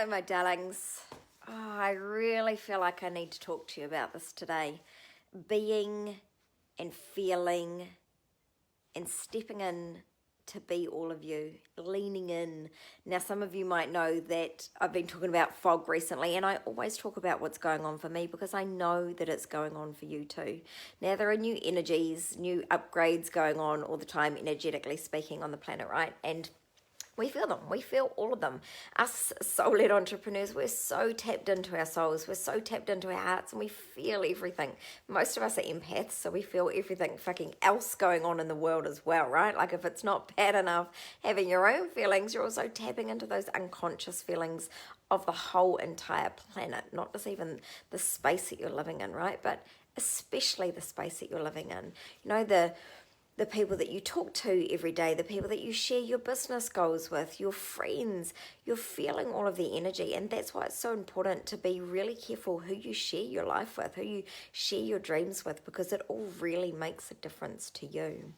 Hello, my darlings. Oh, I really feel like I need to talk to you about this today. Being and feeling and stepping in to be all of you, leaning in. Now, some of you might know that I've been talking about fog recently, and I always talk about what's going on for me because I know that it's going on for you too. Now, there are new energies, new upgrades going on all the time, energetically speaking, on the planet, right? And we feel them. We feel all of them. Us soul-led entrepreneurs, we're so tapped into our souls. We're so tapped into our hearts, and we feel everything. Most of us are empaths, so we feel everything fucking else going on in the world as well, right? Like if it's not bad enough having your own feelings, you're also tapping into those unconscious feelings of the whole entire planet, not just even the space that you're living in, right? But especially the space that you're living in. You know, the people that you talk to every day, the people that you share your business goals with, your friends, you're feeling all of the energy. And that's why it's so important to be really careful who you share your life with, who you share your dreams with, because it all really makes a difference to you.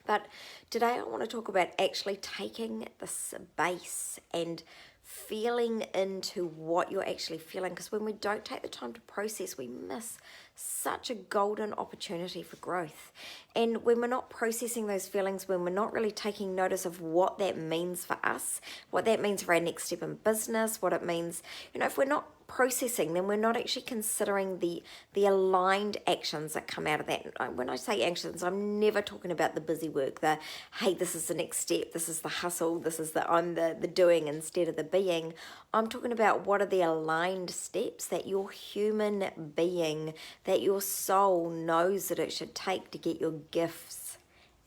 But today I want to talk about actually taking the space and feeling into what you're actually feeling, because when we don't take the time to process, we miss such a golden opportunity for growth. And when we're not processing those feelings, when we're not really taking notice of what that means for us, what that means for our next step in business, what it means, if we're not processing, then we're not actually considering the aligned actions that come out of that. When I say actions, I'm never talking about the busy work, the hey, this is the next step, this is the hustle, this is I'm the doing instead of the being. I'm talking about what are the aligned steps that your human being, that your soul knows that it should take to get your gifts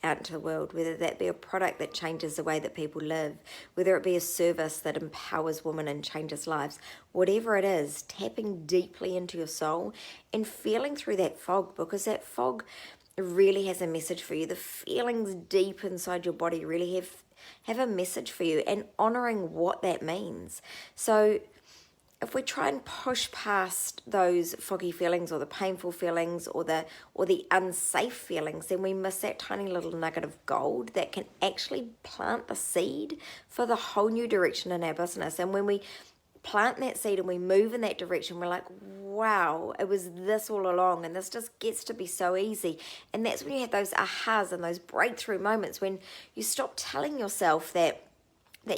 out into the world, whether that be a product that changes the way that people live, whether it be a service that empowers women and changes lives, whatever it is, tapping deeply into your soul and feeling through that fog, because that fog really has a message for you. The feelings deep inside your body really have a message for you, and honoring what that means. So if we try and push past those foggy feelings or the painful feelings or the unsafe feelings, then we miss that tiny little nugget of gold that can actually plant the seed for the whole new direction in our business. And when we plant that seed and we move in that direction, we're like, wow, it was this all along, and this just gets to be so easy. And that's when you have those ahas and those breakthrough moments, when you stop telling yourself that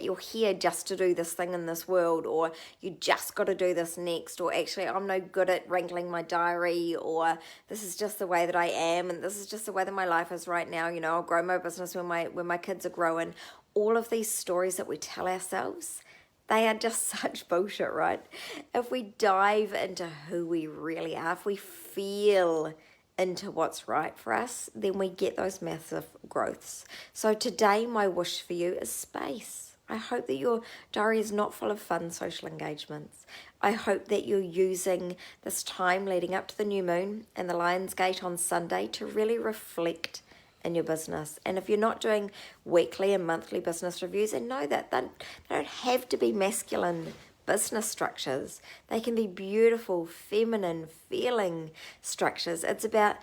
you're here just to do this thing in this world, or you just got to do this next, or actually I'm no good at wrangling my diary, or this is just the way that I am, and this is just the way that my life is right now. I'll grow my business when my kids are growing. All of these stories that we tell ourselves, they are just such bullshit, right? If we dive into who we really are, if we feel into what's right for us, then we get those massive growths. So today my wish for you is space. I hope that your diary is not full of fun social engagements. I hope that you're using this time leading up to the new moon and the Lion's Gate on Sunday to really reflect in your business. And if you're not doing weekly and monthly business reviews, then know that they don't have to be masculine business structures. They can be beautiful, feminine, feeling structures. It's about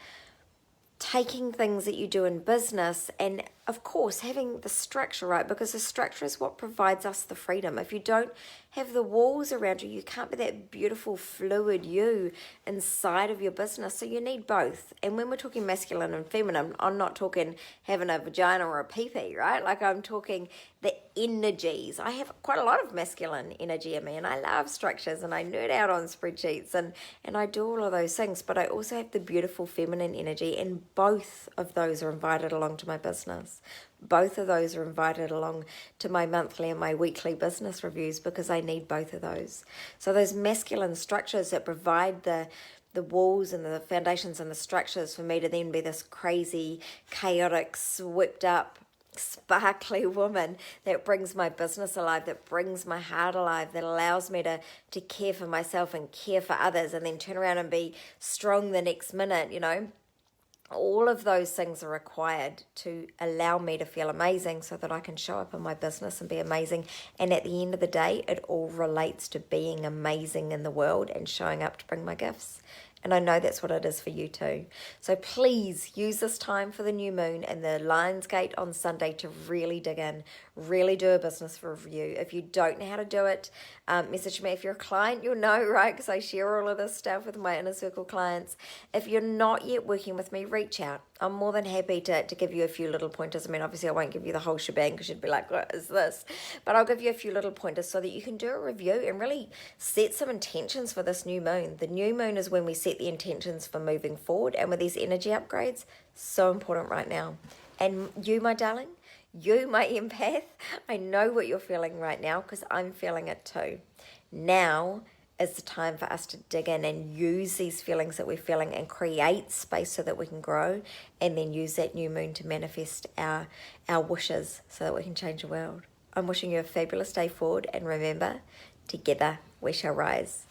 taking things that you do in business and, of course, having the structure right, because the structure is what provides us the freedom. If you don't have the walls around you, you can't be that beautiful, fluid you inside of your business. So you need both. And when we're talking masculine and feminine, I'm not talking having a vagina or a pee-pee, right? Like, I'm talking the energies. I have quite a lot of masculine energy in me, and I love structures, and I nerd out on spreadsheets, and I do all of those things, but I also have the beautiful feminine energy, and both of those are invited along to my business. Both of those are invited along to my monthly and my weekly business reviews, because I need both of those. So those masculine structures that provide the walls and the foundations and the structures for me to then be this crazy, chaotic, swept up, sparkly woman that brings my business alive, that brings my heart alive, that allows me to care for myself and care for others, and then turn around and be strong the next minute. All of those things are required to allow me to feel amazing, so that I can show up in my business and be amazing. And at the end of the day, it all relates to being amazing in the world and showing up to bring my gifts. And I know that's what it is for you too. So please use this time for the new moon and the Lionsgate on Sunday to really dig in, really do a business review. If you don't know how to do it, message me. If you're a client, you'll know, right? Because I share all of this stuff with my Inner Circle clients. If you're not yet working with me, reach out. I'm more than happy to give you a few little pointers. I mean, obviously I won't give you the whole shebang because you'd be like, what is this? But I'll give you a few little pointers so that you can do a review and really set some intentions for this new moon. The new moon is when we set the intentions for moving forward, and with these energy upgrades, so important right now. And you, my darling, you, my empath, I know what you're feeling right now because I'm feeling it too. Now is the time for us to dig in and use these feelings that we're feeling and create space so that we can grow, and then use that new moon to manifest our wishes so that we can change the world. I'm wishing you a fabulous day forward, and remember, together we shall rise.